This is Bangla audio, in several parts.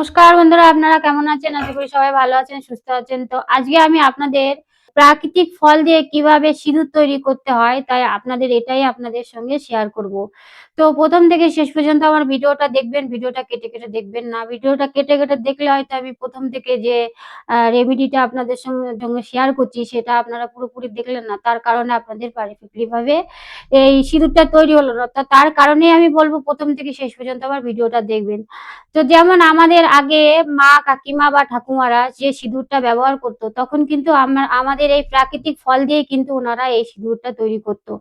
নমস্কার বন্ধুরা, আপনারা কেমন আছেন? আশা করি সবাই ভালো আছেন, সুস্থ আছেন। তো আজকে আমি আপনাদের প্রাকৃতিক ফল দিয়ে কিভাবে সিঁদুর তৈরি করতে হয় তাই এটাই আপনাদের সঙ্গে শেয়ার করব। তো প্রথম থেকে শেষ পর্যন্ত আমার ভিডিওটা দেখবেন, ভিডিওটা কেটে কেটে দেখবেন না। ভিডিওটা কেটে কেটে দেখলে হয়তো আমি প্রথম থেকে যে রেমেডিটা আপনাদের সঙ্গে শেয়ার করছি সেটা আপনারা পুরোপুরি দেখলেন না, তার কারণে আপনাদের পারফেক্টলি ভাবে এই সিঁদুরটা তৈরি হলো না। তার কারণে আমি বলবো প্রথম থেকে শেষ পর্যন্ত আমার ভিডিওটা দেখবেন। তো যেমন আমাদের আগে মা কাকিমা বা ঠাকুমারা যে সিঁদুরটা ব্যবহার করতো তখন কিন্তু আমাদের এই প্রাকৃতিক ফল দিয়ে কিন্তু ওনারা এই সিঁদুরটা তৈরি করতো।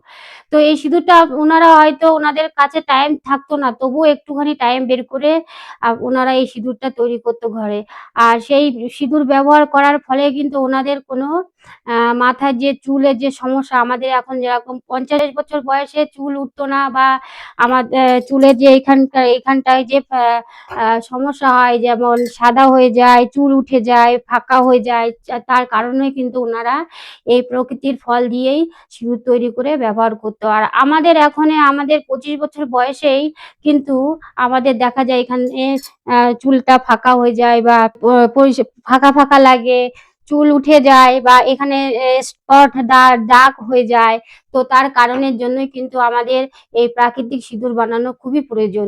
তো এই সিঁদুরটা ওনারা হয়তো ওনাদের কাছে টাইম থাকতো না, তবুও একটুখানি টাইম বের করে ওনারা এই সিঁদুরটা তৈরি করতো ঘরে। আর সেই সিঁদুর ব্যবহার করার ফলে কিন্তু ওনাদের কোনো মাথায় যে চুলের যে সমস্যা, আমাদের এখন যেরকম ৫০ বছর বয়সে চুল উঠতো না, বা আমাদের চুলের যে এইখানটায় যে সমস্যা হয়, যেমন সাদা হয়ে যায়, চুল উঠে যায়, ফাঁকা হয়ে যায়, তার কারণে কিন্তু ওনারা এই প্রকৃতির ফল দিয়েই সিঁদুর তৈরি করে ব্যবহার করতো। আর আমাদের ২৫ বছর বয়সেই কিন্তু আমাদের দেখা যায় এখানে চুলটা ফাঁকা হয়ে যায়, বা ফাঁকা ফাঁকা লাগে, চুল উঠে যায়, বা এখানে স্পট দাগ হয়ে যায়। তো তার কারণের জন্যই কিন্তু আমাদের এই প্রাকৃতিক সিঁদুর বানানো খুবই প্রয়োজন।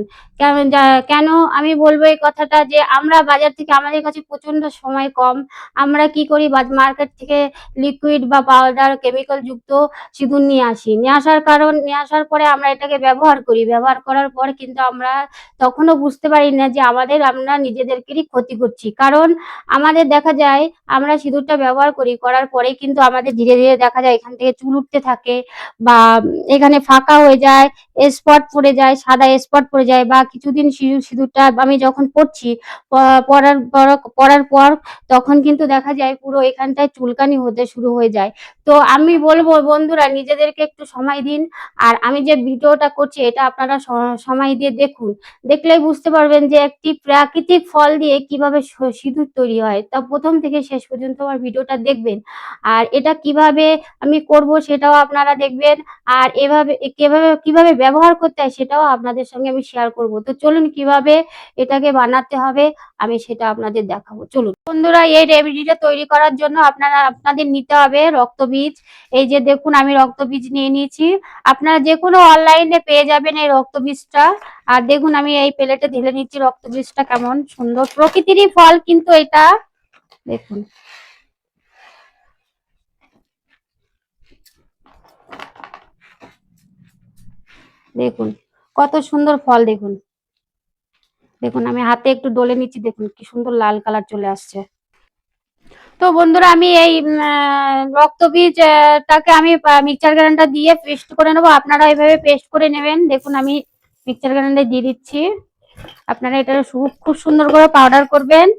কেন আমি বলবো এই কথাটা, যে আমরা বাজার থেকে, আমাদের কাছে প্রচন্ড সময় কম, আমরা কি করি মার্কেট থেকে লিকুইড বা পাউডার কেমিক্যাল যুক্ত সিঁদুর নিয়ে আসার পরে আমরা এটাকে ব্যবহার করি। ব্যবহার করার পর কিন্তু আমরা তখনও বুঝতে পারি না যে আমরা নিজেদেরকেই ক্ষতি করছি। কারণ আমাদের দেখা যায় আমরা সিঁদুরটা ব্যবহার করার পরে কিন্তু আমাদের ধীরে ধীরে দেখা যায় এখান থেকে চুল উঠতে থাকে, বা এখানে ফাঁকা হয়ে যায়, স্পট পড়ে যায়, সাদা স্পট পড়ে যায়, বা কিছুদিন সিঁদুরটা আমি যখন পরছি, পরার পর তখন কিন্তু দেখা যায় পুরো এখানটায় চুলকানি হতে শুরু হয়ে যায়। তো আমি বলবো বন্ধুরা, নিজেদেরকে একটু সময় দিন। আর আমি যে ভিডিওটা করছি এটা আপনারা সময় দিয়ে দেখুন, দেখলেই বুঝতে পারবেন যে একটি প্রাকৃতিক ফল দিয়ে কিভাবে সিঁদুর তৈরি হয়। তা প্রথম থেকে শেষ পর্যন্ত আমার ভিডিওটা দেখবেন, আর এটা কিভাবে আমি করব সেটাও আপনারা দেখবেন। আর কিভাবে কিভাবে ব্যবহার করতে হয় সেটাও আপনাদের সঙ্গে আমি শেয়ার করব। তো চলুন কিভাবে এটাকে বানাতে হবে আমি সেটা আপনাদের দেখাবো। চলুন বন্ধুরা, এই রেমেডিটা তৈরি করার জন্য আপনাদের নিতে হবে রক্তবীজ। এই যে দেখুন আমি রক্তবীজ নিয়ে নিয়েছি। আপনারা যে কোনো অনলাইনে পেয়ে যাবেন এই রক্তবীজটা। আর দেখুন আমি এই প্লেটে ঢেলে নিচ্ছি রক্তবীজটা, কেমন সুন্দর প্রকৃতিরই ফল কিন্তু এটা। দেখুন, দেখুন কত সুন্দর ফল। দেখুন, দেখুন আমি হাতে একটু ডলে নিচ্ছি, দেখুন কি সুন্দর লাল কালার চলে আসছে। তো বন্ধুরা, আমি এই রক্তবীজ টাকে আমি মিক্সচার গ্রাইন্ডার দিয়ে পেস্ট করে নেবো। আপনারা এইভাবে পেস্ট করে নেবেন। দেখুন আমি মিক্সচার গ্রাইন্ডারে দিয়ে দিচ্ছি। আপনারা এটা খুব সুন্দর করে পাউডার করবেন।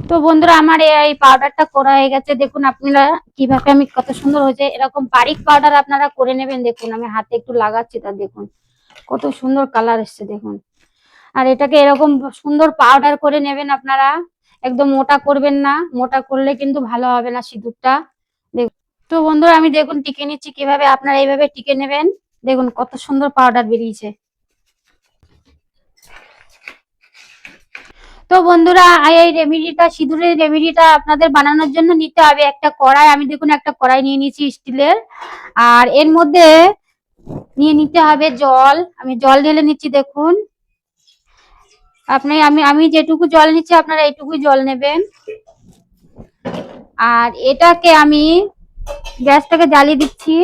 তো বন্ধুরা, আমার এই পাউডারটা করা হয়ে গেছে। দেখুন আপনারা কিভাবে আমি কত সুন্দর হয়েছে, এরকম বারিক পাউডার আপনারা করে নেবেন। দেখুন আমি হাতে একটু লাগাচ্ছি, তা দেখুন কত সুন্দর কালার এসছে। দেখুন, আর এটাকে এরকম সুন্দর পাউডার করে নেবেন আপনারা। একদম মোটা করবেন না, মোটা করলে কিন্তু ভালো হবে না সিঁদুরটা। তো বন্ধুরা, আমি দেখুন টিকে নিচ্ছি কিভাবে, আপনারা এইভাবে টিকে নেবেন। দেখুন কত সুন্দর পাউডার বেরিয়েছে। তো বন্ধুরা, এই সিঁদুরের রেমেডিটা আপনাদের বানানোর জন্য নিতে হবে একটা কড়াই। আমি দেখুন একটা কড়াই নিয়ে নিয়েছি স্টিলের। আর এর মধ্যে নিয়ে নিতে হবে জল। আমি জল ঢেলে নিচ্ছি। দেখুন আমি যেটুকু জল নিচ্ছি আপনারা এইটুকুই জল নেবেন। আর এটাকে আমি গ্যাসটাকে জ্বালিয়ে দিচ্ছি।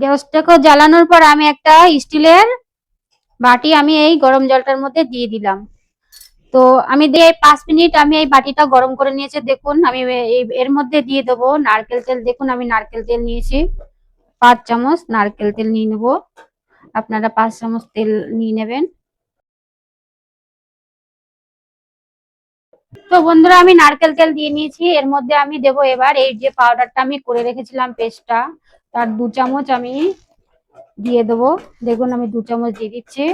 গ্যাসটাকে জ্বালানোর পর আমি একটা স্টিলের বাটি আমি এই গরম জলটার মধ্যে দিয়ে দিলাম। তো আমি দিয়ে 5 মিনিট আমি এই বাটিটা গরম করে নিয়েছি। দেখুন আমি এর মধ্যে দিয়ে দেবো নারকেল তেল। দেখুন আমি নারকেল তেল নিয়েছি 5 চামচ নারকেল তেল নিয়ে নেবো। আপনারা 5 চামচ তেল নিয়ে নেবেন। তো বন্ধুরা, আমি নারকেল তেল দিয়ে নিয়েছি। এর মধ্যে আমি দেবো এবার এই যে পাউডারটা আমি করে রেখেছিলাম পেস্টটা, তার 2 চামচ আমি দিয়ে দেবো। দেখুন আমি 2 চামচ দিয়ে দিচ্ছি।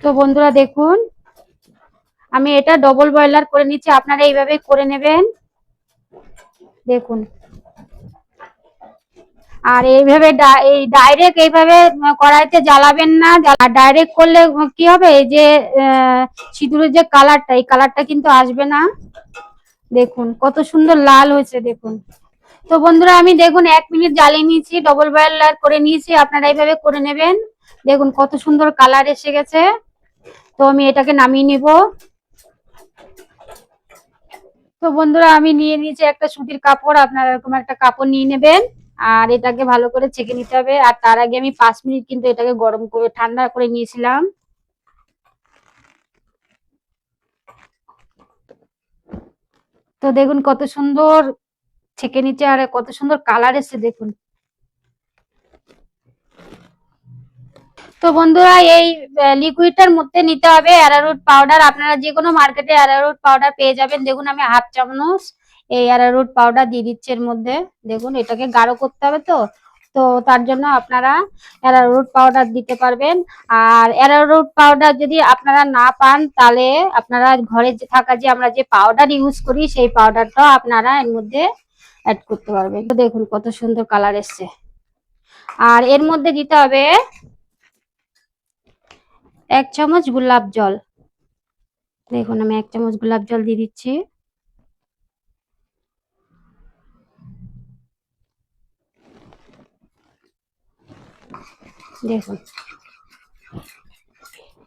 তো বন্ধুরা দেখুন, আমি এটা ডবল বয়লার করে নিচ্ছি। আপনারা এইভাবে করে নেবেন। দেখুন। আর এইভাবে এই ডাইরেক্ট এইভাবে কড়াইতে জ্বালাবেন না, ডাইরেক্ট করলে কি হবে, এই যে সিঁদুরের যে কালারটা, এই কালারটা কিন্তু আসবে না। দেখুন কত সুন্দর লাল হয়েছে, দেখুন। তো বন্ধুরা আমি দেখুন 1 মিনিট জ্বালিয়ে নিয়েছি, ডবল বয়েলার করে নিয়েছি, আপনারা এইভাবে করে নেবেন। দেখুন কত সুন্দর কালার এসে গেছে। তো আমি এটাকে নামিয়ে নিব। তো বন্ধুরা আমি নিয়ে নিয়েছি একটা সুতির কাপড়, আপনারা এরকম একটা কাপড় নিয়ে নেবেন। আর এটাকে ভালো করে ছেঁকে নিতে হবে। আর তার আগে আমি 5 মিনিট কিন্তু এটাকে গরম করে ঠান্ডা করে নিয়েছিলাম। তো দেখুন কত সুন্দর ছেঁকে নিচ্ছে, আর কত সুন্দর কালার এসছে, দেখুন। তো বন্ধুরা এই লিকুইডটার মধ্যে নিতে হবে অ্যারারুট পাউডার। আপনারা যে কোনো মার্কেটে অ্যারারুট পাউডার পেয়ে যাবেন। দেখুন আমি 1/2 চামচ এই অ্যারারুট পাউডার দিয়ে দিচ্ছি এর মধ্যে। দেখুন এটাকে গাঢ় করতে হবে, তো তো তার জন্য আপনারা অ্যারারুট পাউডার দিতে পারবেন। আর অ্যারারুট পাউডার যদি আপনারা না পান, তাহলে আপনারা ঘরে থাকা যে আমরা যে পাউডার ইউজ করি, সেই পাউডারটাও আপনারা এর মধ্যে অ্যাড করতে পারবেন। তো দেখুন কত সুন্দর কালার এসছে। আর এর মধ্যে দিতে হবে 1 চামচ গোলাপ জল। দেখুন আমি 1 চামচ গোলাপ জল দিয়ে দিচ্ছি। দেখুন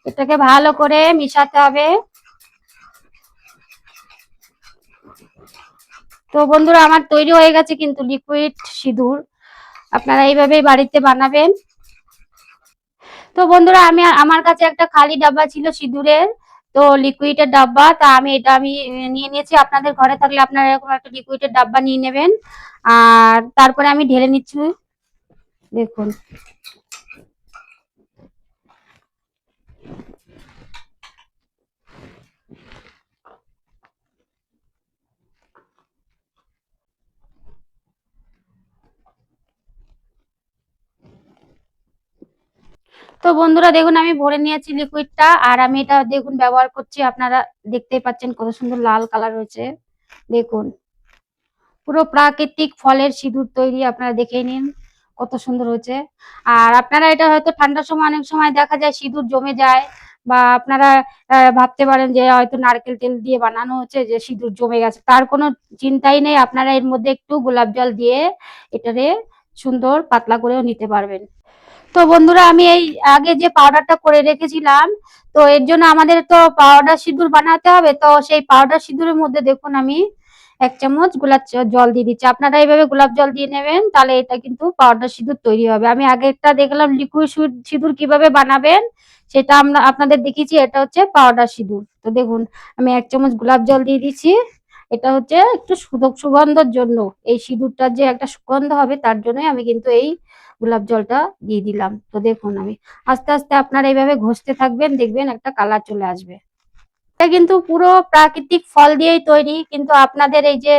এটাকে ভালো করে মিশাতে হবে। তো বন্ধুরা আমার তৈরি হয়ে গেছে কিন্তু লিকুইড সিঁদুর। আপনারা এইভাবেই বাড়িতে বানাবেন। তো বন্ধুরা আমার কাছে একটা খালি ডাব্বা ছিল সিঁদুরের, তো লিকুইডের ডাব্বা, তা আমি নিয়ে নিয়েছি। আপনাদের ঘরে থাকলে আপনারা এরকম একটা লিকুইডের ডাব্বা নিয়ে নেবেন। আর তারপরে আমি ঢেলে নিচ্ছি। দেখুন তো বন্ধুরা দেখুন আমি ভরে নিয়েছি লিকুইডটা, আর আমি এটা দেখুন ব্যবহার করছি। আপনারা দেখতেই পাচ্ছেন কত সুন্দর লাল কালার হয়েছে। দেখুন পুরো প্রাকৃতিক ফলের সিঁদুর তৈরি, আপনারা দেখে নিন কত সুন্দর হয়েছে। আর আপনারা এটা হয়তো ঠান্ডার সময় অনেক সময় দেখা যায় সিঁদুর জমে যায়, বা আপনারা ভাবতে পারেন যে হয়তো নারকেল তেল দিয়ে বানানো হচ্ছে, যে সিঁদুর জমে গেছে। তার কোনো চিন্তাই নেই, আপনারা এর মধ্যে একটু গোলাপ জল দিয়ে এটারে সুন্দর পাতলা করেও নিতে পারবেন। তো বন্ধুরা আমি এই আগে যে পাউডারটা করে রেখেছিলাম, তো এর জন্য আমাদের তো পাউডার সিঁদুর বানাতে হবে। তো সেই পাউডার সিঁদুরের মধ্যে দেখুন আমি 1 চামচ গোলাপ জল দিয়ে দিচ্ছি। আপনারা এইভাবে গোলাপ জল দিয়ে নেবেন, তাহলে এটা কিন্তু পাউডার সিঁদুর তৈরি হবে। আমি আগে একটা দেখলাম লিকুইড সিঁদুর কিভাবে বানাবেন, সেটা আমরা আপনাদের দেখিয়েছি। এটা হচ্ছে পাউডার সিঁদুর। তো দেখুন আমি 1 চামচ গোলাপ জল দিয়ে দিচ্ছি। এটা হচ্ছে একটু সুগন্ধের জন্য, এই সিঁদুরটার যে একটা সুগন্ধ হবে তার জন্যই আমি কিন্তু এই গোলাপ জলটা দিয়ে দিলাম। তো দেখুন আমি আস্তে আস্তে আপনারা এইভাবে ঘষতে থাকবেন, দেখবেন একটা কালার চলে আসবে। এটা কিন্তু পুরো প্রাকৃতিক ফল দিয়েই তৈরি, কিন্তু আপনাদের এই যে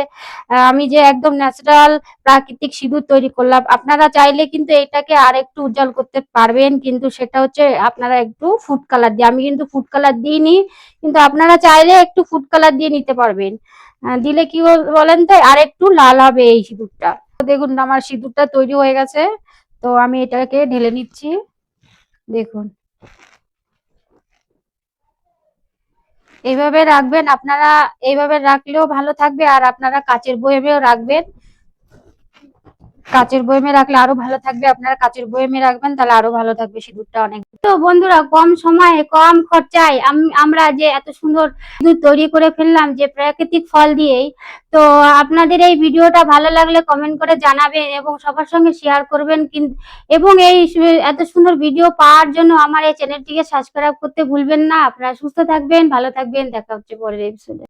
আমি যে একদম ন্যাচারাল প্রাকৃতিক সিঁদুর তৈরি করলাম, আপনারা চাইলে কিন্তু এটাকে আর একটু উজ্জ্বল করতে পারবেন, কিন্তু সেটা হচ্ছে আপনারা একটু ফুড কালার দিয়ে, আমি কিন্তু ফুড কালার দিইনি, কিন্তু আপনারা চাইলে একটু ফুড কালার দিয়ে নিতে পারবেন। দিলে কি বলেন তো, আর একটু লাল হবে এই সিঁদুরটা। তো দেখুন আমার সিঁদুরটা তৈরি হয়ে গেছে। তো আমি এটাকে ঢেলে নিচ্ছি। দেখুন এইভাবে রাখবেন আপনারা, এইভাবে রাখলেও ভালো থাকবে। আর আপনারা কাচের বয়মেও রাখবেন, কাচের বয়মে রাখলে আরো ভালো থাকবে। আপনারা কাচের বয়মে রাখবেন, তাহলে আরো ভালো থাকবে সিঁদুরটা অনেক। তো বন্ধুরা কম সময়ে কম খরচায় আমরা যে এত সুন্দর সিঁদুর তৈরি করে ফেললাম, যে প্রাকৃতিক ফল দিয়েই। তো আপনাদের এই ভিডিওটা ভালো লাগলে কমেন্ট করে জানাবেন, এবং সবার সঙ্গে শেয়ার করবেন। এবং এই এত সুন্দর ভিডিও পাওয়ার জন্য আমার এই চ্যানেলটিকে সাবস্ক্রাইব করতে ভুলবেন না। আপনারা সুস্থ থাকবেন, ভালো থাকবেন, দেখা হচ্ছে পরের এপিসোডে।